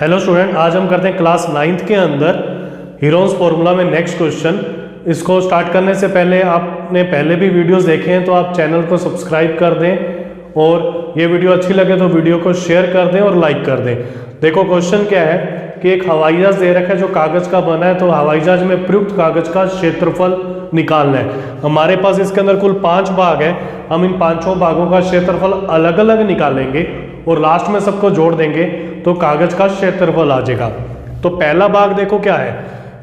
Hello student, आज हम करते हैं क्लास 9th के अंदर हीरोन्स फॉर्मूला में नेक्स्ट क्वेश्चन। इसको स्टार्ट करने से पहले आपने पहले भी वीडियोस देखे हैं तो आप चैनल को सब्सक्राइब कर दें और ये वीडियो अच्छी लगे तो वीडियो को शेयर कर दें और लाइक कर दें। देखो क्वेश्चन क्या है कि एक हवाई जहाज दे रखा है जो कागज का बना है, तो हवाई जहाज में प्रयुक्त कागज का क्षेत्रफल निकालना है। हमारे पास इसके अंदर कुल 5 भाग है, हम इन 5 भागों का क्षेत्रफल अलग अलग निकालेंगे और लास्ट में सबको जोड़ देंगे तो कागज का क्षेत्रफल आ जाएगा। तो पहला भाग देखो क्या है,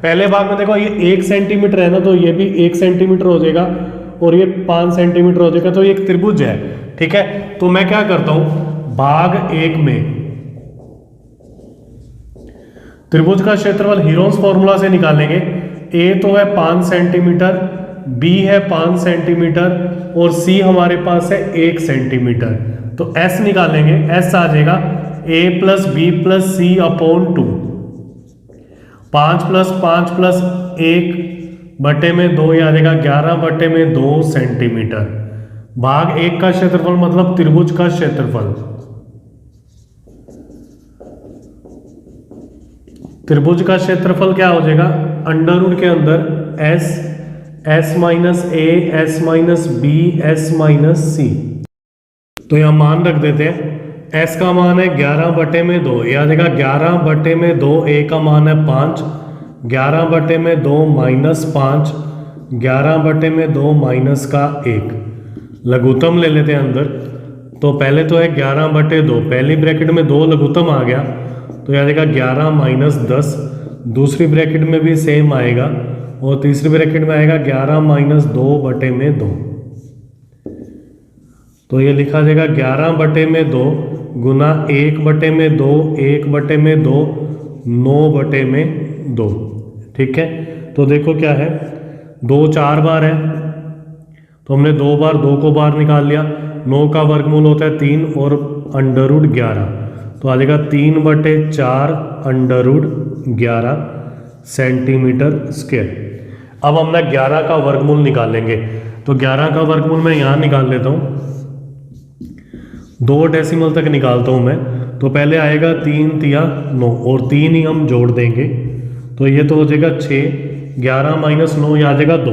पहले भाग में देखो ये 1 सेंटीमीटर है ना, तो ये भी 1 सेंटीमीटर हो जाएगा और ये 5 सेंटीमीटर हो जाएगा, तो ये एक त्रिभुज है। ठीक है, तो मैं क्या करता हूं, भाग 1 में त्रिभुज का क्षेत्रफल हीरोन्स फॉर्मूला से निकालेंगे। ए तो है 5 सेंटीमीटर, बी है 5 सेंटीमीटर और सी हमारे पास है 1 सेंटीमीटर। तो एस निकालेंगे, एस आ जाएगा a plus B plus C upon 2, 5 plus 5 plus 1 बटे में 2, ये आ जाएगा 11 बटे में 2 सेंटीमीटर। भाग 1 का क्षेत्रफल मतलब त्रिभुज का क्षेत्रफल। त्रिभुज का क्षेत्रफल क्या हो जाएगा, अंडर रूट के अंदर S minus A, S minus B, S minus C. तो यहां मान रख देते हैं, s का मान है 11 बटे में 2, यह आ जाएगा 11 बटे में 2, a का मान है 5, 11 बटे में 2 माइनस 5, 11 बटे में 2 माइनस का 1। लघुत्तम ले लेते हैं अंदर, तो पहले तो है 11 बटे 2, पहली ब्रैकेट में 2 लघुत्तम आ गया तो यह आ जाएगा 11 माइनस 10, दूसरी ब्रैकेट में भी सेम आएगा और तीसरी ब्रैकेट में आएगा 11 माइनस 2 बटे में 2। तो ये लिखा जाएगा 11 बटे में 2 गुना 1 बटे में 2, 1 बटे में 2, 9 बटे में 2। ठीक है, तो देखो क्या है, 2 4 बार है तो हमने 2 बार 2 को बाहर निकाल लिया। 9 का वर्गमूल होता है 3 और अंडर रूट 11, तो आ जाएगा 3 बटे 4 अंडर रूट 11 सेंटीमीटर स्क्वायर। अब हम ना 11 का वर्गमूल निकालेंगे, तो 11 का वर्गमूल मैं यहाँ निकाल लेता हूँ, 2 डेसिमल तक निकालता हूं मैं। तो पहले आएगा 3 तिया 9 और 3 ही हम जोड़ देंगे तो ये तो हो जाएगा 6, 11 माइनस 9 ये आ जाएगा 2,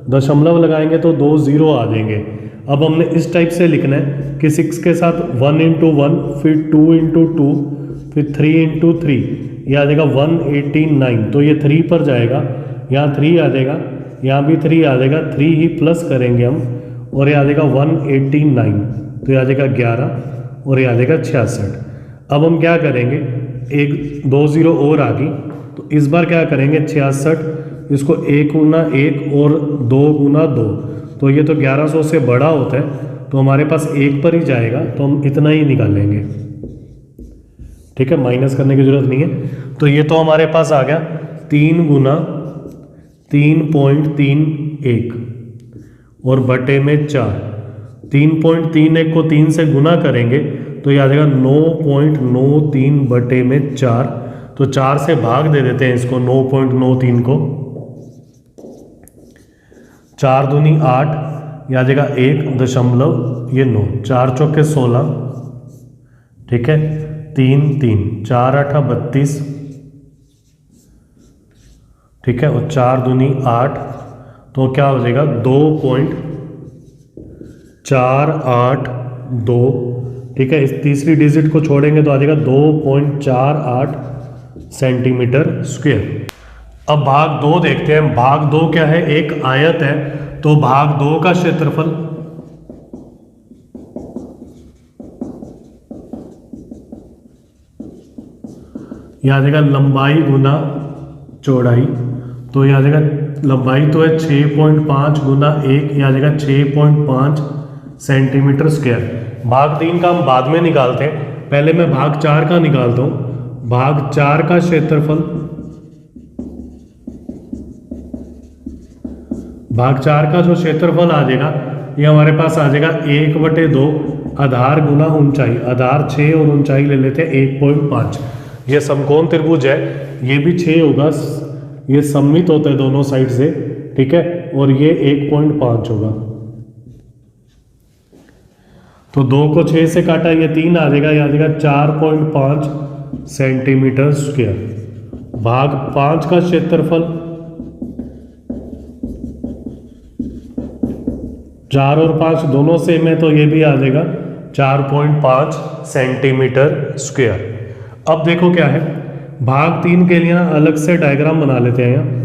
दशमलव लगाएंगे तो 2 0 आ जाएंगे। अब हमने इस टाइप से लिखना है कि 6 के साथ 1 इंटू 1, फिर 2 इंटू 2, फिर 3 इंटू 3, ये आ जाएगा 189। तो ये 3 पर जाएगा, यहाँ 3 आ जाएगा, यहाँ भी 3 आ जाएगा, 3 ही प्लस करेंगे हम और ये आ जाएगा 189, तो ये आ जाएगा 11 और ये आ जाएगा 66। अब हम क्या करेंगे, 2 0 और आ गई तो इस बार क्या करेंगे 66, इसको 1 गुना 1 और 2 गुना 2, तो ये तो 1100 से बड़ा होता है तो हमारे पास 1 पर ही जाएगा, तो हम इतना ही निकालेंगे। ठीक है, माइनस करने की जरूरत नहीं है। तो ये तो हमारे पास आ गया 3 गुना 3.31 और बटे में 4। 3.31 को 3 से गुना करेंगे तो ये आ जाएगा 9.93 बटे में 4। तो 4 से भाग दे देते हैं इसको, 9.93 को, 4 दूनी 8, ये आ जाएगा 1 दशमलव ये 9, 4 चौके 16। ठीक है, 3 3, 4 8 32। ठीक है, और 4 दूनी 8, तो क्या हो जाएगा 2.482। ठीक है, इस तीसरी डिजिट को छोड़ेंगे तो आ जाएगा 2.48 सेंटीमीटर स्क्वायर। अब भाग 2 देखते हैं। भाग 2 क्या है, एक आयत है, तो भाग 2 का क्षेत्रफल यह आ जाएगा लंबाई गुना चौड़ाई, तो यह आ जाएगा लंबाई तो है 6.5 गुना 1, यह आ जाएगा 6.5 सेंटीमीटर स्क्वायर। भाग 3 का हम बाद में निकालते हैं, पहले मैं भाग 4 का निकालता हूं। भाग 4 का क्षेत्रफल, भाग 4 का जो क्षेत्रफल आ जाएगा ये हमारे पास आ जाएगा 1 बटे 2 आधार गुना ऊंचाई, आधार 6 और ऊंचाई ले लेते हैं 1.5। ये समकोण त्रिभुज है, ये भी 6 होगा, ये सममित होता है दोनों साइड से। ठीक है, और ये 1.5 होगा। तो 2 को 6 से काटा, ये 3 आ जाएगा, ये आ जाएगा 4.5 सेंटीमीटर स्क्वायर। भाग 5 का क्षेत्रफल 4 और 5 दोनों सेम है तो ये भी आ जाएगा 4.5 सेंटीमीटर स्क्वायर। अब देखो क्या है, भाग 3 के लिए अलग से डायग्राम बना लेते हैं।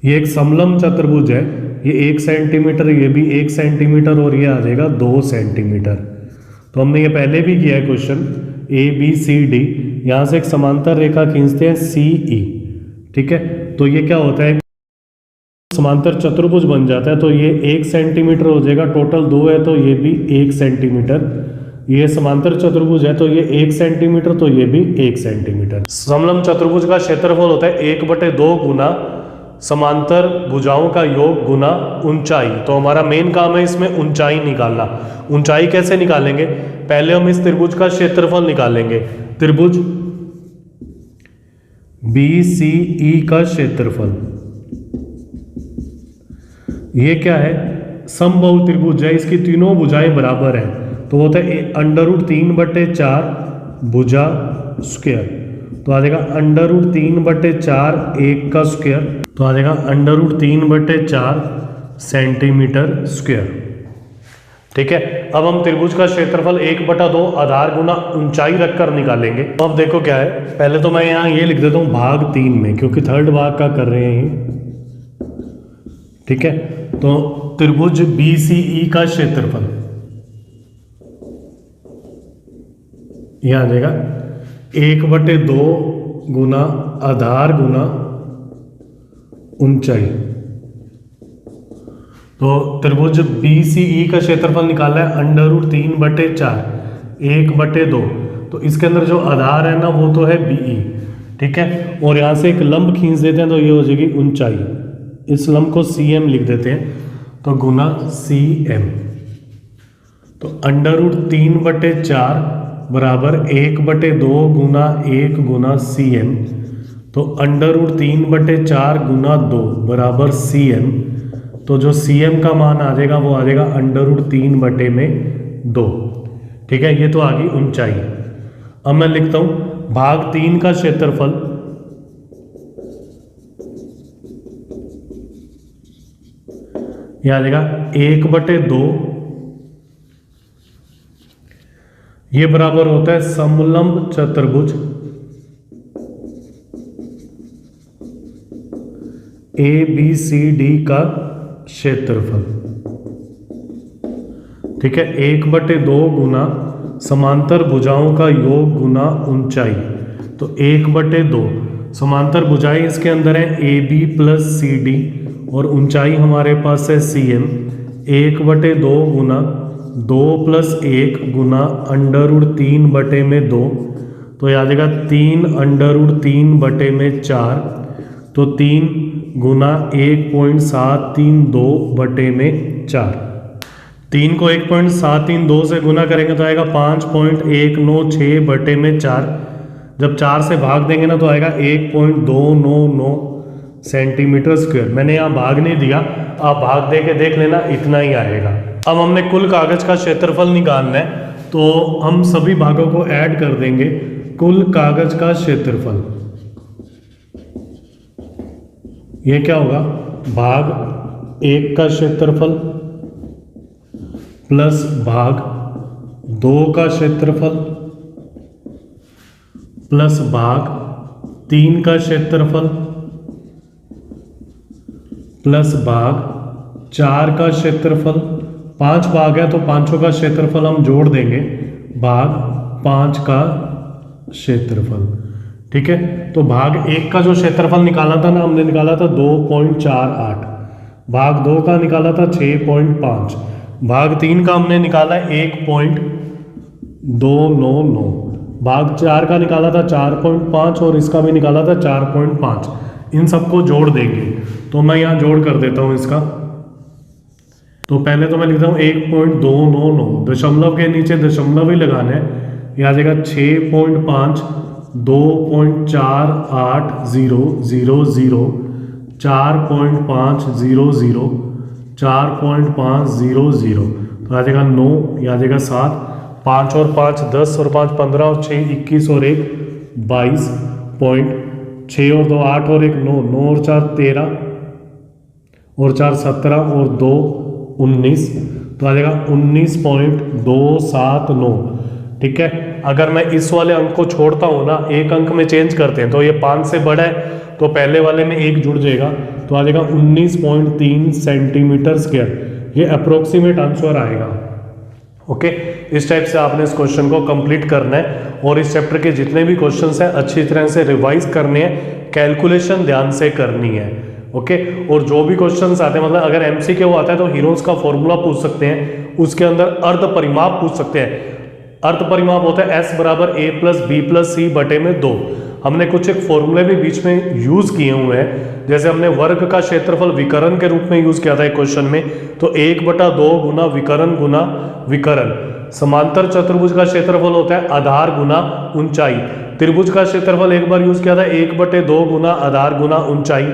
ये एक समलंब चतुर्भुज है, ये 1 सेंटीमीटर, ये भी 1 सेंटीमीटर और ये आ जाएगा 2 सेंटीमीटर। तो हमने ये पहले भी किया है क्वेश्चन ABCD, यहाँ से एक समांतर रेखा खींचते हैं CE, ठीक है। तो ये क्या होता है, समांतर चतुर्भुज बन जाता है। तो ये 1 सेंटीमीटर हो जाएगा, टोटल 2 है तो ये भी 1 सेंटीमीटर। ये समांतर चतुर्भुज है तो ये 1 सेंटीमीटर, तो ये भी 1 सेंटीमीटर। समलंब चतुर्भुज का क्षेत्रफल होता है 1/2 गुना समांतर भुजाओं का योग गुना ऊंचाई। तो हमारा मेन काम है इसमें ऊंचाई निकालना। ऊंचाई कैसे निकालेंगे, पहले हम इस त्रिभुज का क्षेत्रफल निकालेंगे। त्रिभुज BCE का क्षेत्रफल, ये क्या है, समबाहु त्रिभुज है, इसकी तीनों भुजाएं बराबर हैं तो होता है √3/4 भुजा स्क्वायर। तो आ जाएगा √3/4 1 का स्क्वायर, तो आ जाएगा √3/4 सेंटीमीटर स्क्वायर, ठीक है। अब हम त्रिभुज का क्षेत्रफल 1/2 आधार गुना ऊंचाई रखकर निकालेंगे। अब देखो क्या है, पहले तो मैं यहाँ ये लिख देता हूँ भाग 3 में, क्योंकि थर्ड भाग का कर रहे हैं ये, ठीक है। तो त्रिभुज BCE का क्षेत्रफल यह आ जाएगा 1/2 गुना आधार गुना ऊंचाई। तो त्रिभुज BCE का क्षेत्रफल निकाला है √3/4 1/2। तो इसके अंदर जो आधार है ना वो तो है BE, ठीक है। और यहाँ से एक लंब खींच देते हैं तो ये हो जाएगी ऊंचाई, इस लंब को CM लिख देते हैं, तो गुना CM। तो √3/4 बराबर 1/2 गुना 1 गुना CM। तो √3/4 गुना 2 बराबर CM। तो जो CM का मान आ जाएगा वो आ जाएगा √3/2, ठीक है। ये तो आ गई ऊंचाई। अब मैं लिखता हूं भाग 3 का क्षेत्रफल, यह आ जाएगा 1/2, ये बराबर होता है समलंब चतुर्भुज ABCD का क्षेत्रफल, ठीक है। 1/2 गुना समांतर भुजाओं का योग गुना ऊंचाई। तो 1/2 समांतर भुजाएं इसके अंदर है AB + CD और ऊंचाई हमारे पास है CM। 1/2 गुना 2 + 1 गुना √3/2, तो यह आ जाएगा 3 √3/4। तो 3 गुना 1.732/4। 3 को 1.732 से गुना करेंगे तो आएगा 5.196/4। जब 4 से भाग देंगे ना तो आएगा 1.299 सेंटीमीटर स्क्वायर। मैंने यहाँ भाग नहीं दिया, आप भाग दे के देख लेना, इतना ही आएगा। अब हमने कुल कागज का क्षेत्रफल निकालना है तो हम सभी भागों को ऐड कर देंगे। कुल कागज का क्षेत्रफल ये क्या होगा, भाग 1 का क्षेत्रफल प्लस भाग 2 का क्षेत्रफल प्लस भाग 3 का क्षेत्रफल प्लस भाग 4 का क्षेत्रफल। 5 भाग है तो पांचों का क्षेत्रफल हम जोड़ देंगे, भाग 5 का क्षेत्रफल, ठीक है। तो भाग 1 का जो क्षेत्रफल निकाला था ना, हमने निकाला था 2.48, भाग 2 का निकाला था 6.5, भाग 3 का हमने निकाला 1.299, भाग 4 का निकाला था 4.5 और इसका भी निकाला था 4.5। इन सबको जोड़ देंगे, तो मैं यहाँ जोड़ कर देता हूँ इसका। तो पहले तो मैं लिखता हूँ 1.299, दशमलव के नीचे दशमलव ही लगाना है, यह आ जाएगा 6.5 2.4800 4.500 4.500, तो आ जाएगा 9, यह आ जाएगा 7, 5 और 5 10 और 5 15 और 6 21 और 1 22 पॉइंट 6 और 2 8 और 1 9 9 और 4 13 और 4 17 और 2 19 तो आ जाएगा 19.279। ठीक है, अगर मैं इस वाले अंक को छोड़ता हूँ ना, एक अंक में चेंज करते हैं तो ये 5 से बड़ा है तो पहले वाले में एक जुड़ जाएगा तो आ जाएगा 19.3 सेंटीमीटर स्क्वायर। ये अप्रोक्सीमेट आंसर आएगा। ओके, इस टाइप से आपने इस क्वेश्चन को कंप्लीट करना है और इस चैप्टर के जितने भी क्वेश्चंस हैं अच्छी तरह से रिवाइज करने हैं, कैलकुलेशन ध्यान से करनी है। ओके, और जो भी क्वेश्चंस आते हैं, मतलब अगर एमसीक्यू आता है तो हीरोज का फॉर्मूला पूछ सकते हैं, उसके अंदर अर्ध परिमाप पूछ सकते हैं। अर्ध परिमाप होता है S बराबर A प्लस बी प्लस सी बटे में 2। हमने कुछ एक फॉर्मूले भी बीच में यूज किए हुए हैं, जैसे हमने वर्ग का क्षेत्रफल विकर्ण के रूप में यूज किया था एक क्वेश्चन में, तो 1/2 गुना विकर्ण। समांतर चतुर्भुज का क्षेत्रफल होता है आधार गुना ऊंचाई। त्रिभुज का क्षेत्रफल एक बार यूज किया था 1/2 गुना आधार गुना ऊंचाई।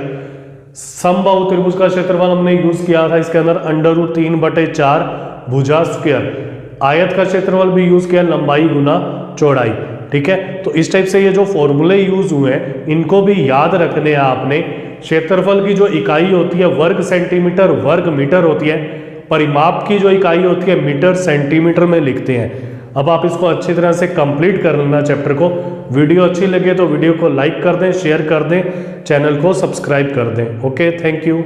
समबाहु त्रिभुज का क्षेत्रफल हमने यूज किया था इसके अंदर √3/4 भुजा स्क्वायर। आयत का क्षेत्रफल भी यूज किया लंबाई गुना चौड़ाई। ठीक है, तो इस टाइप से ये जो फॉर्मूले यूज हुए हैं इनको भी याद रखने हैं आपने। क्षेत्रफल की जो इकाई होती है वर्ग सेंटीमीटर वर्ग मीटर होती है, परिमाप की जो इकाई होती है मीटर सेंटीमीटर में लिखते हैं। अब आप इसको अच्छी तरह से कंप्लीट कर लेना चैप्टर को। वीडियो अच्छी लगे तो वीडियो को लाइक कर दें, शेयर कर दें, चैनल को सब्सक्राइब कर दें। Okay, thank you.